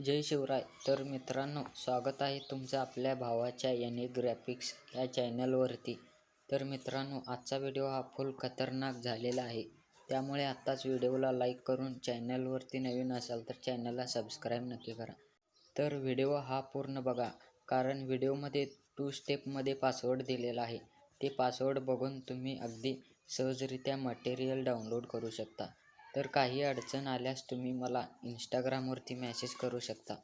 जय शिवराय. तर मित्रांनो, स्वागत आहे तुमचं आपल्या भावाच्या याने ग्राफिक्स या चॅनलवरती. तर मित्रांनो, आजचा व्हिडिओ हा फुल खतरनाक झालेला आहे, त्यामुळे आत्ताच व्हिडिओला लाईक करून चॅनलवरती नवीन असाल तर चॅनलला सबस्क्राईब नक्की करा. तर व्हिडिओ हा पूर्ण बघा, कारण व्हिडिओमध्ये 2 स्टेपमध्ये पासवर्ड दिलेला आहे. ते पासवर्ड बघून तुम्ही अगदी सहजरित्या मटेरियल डाउनलोड करू शकता. तर काही अडचण आल्यास तुम्ही मला इंस्टाग्रामवरती मेसेज करू शकता.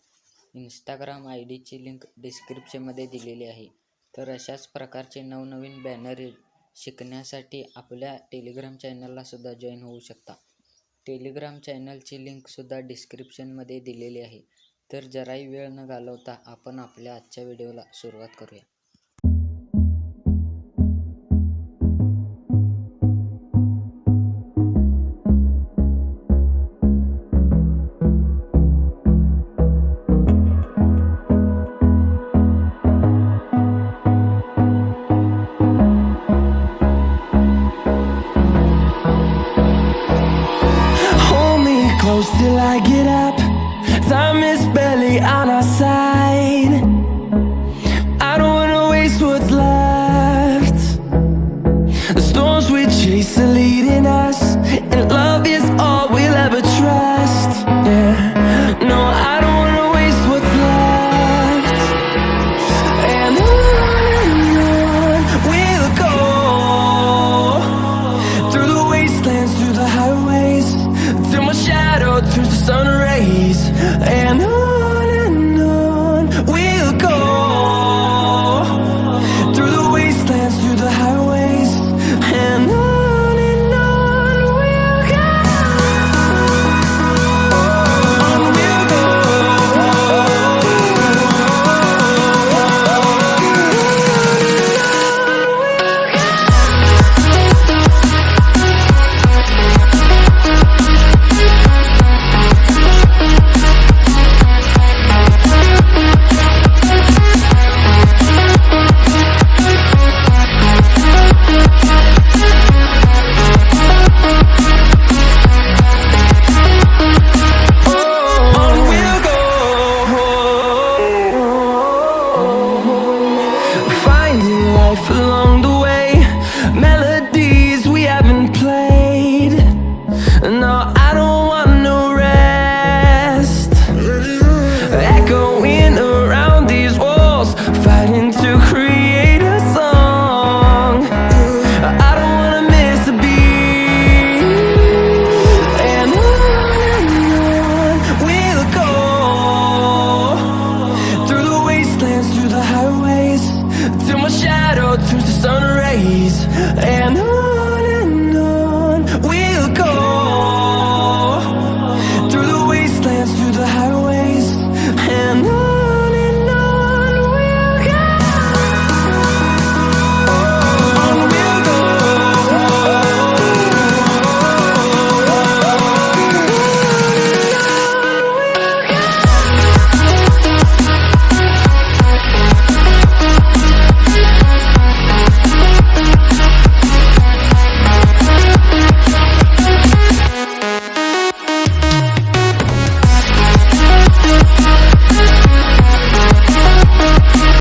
इंस्टाग्राम ID ची लिंक डिस्क्रिप्शनमध्ये दिलेली आहे. तर अशाच प्रकारचे नवनवीन बॅनर शिकण्यासाठी आपल्या टेलिग्राम चॅनलला सुद्धा जॉईन होऊ शकता. टेलिग्राम चॅनलची लिंकसुद्धा डिस्क्रिप्शनमध्ये दिलेली आहे. तर जराही वेळ न घालवता आपण आपल्या आजच्या व्हिडिओला सुरुवात करूया. Close till I get up. Time is barely on our side. I don't wanna waste what's left. The storms we chase are leading us, and love is all we'll ever trust. Yeah, no, I don't wanna waste what's left. And on we'll go, through the wastelands, through the highways, till my shadow turns to sun rays. And on we'll go, through the wastelands, through the highways. And on we'll go, on we'll go. Finding life along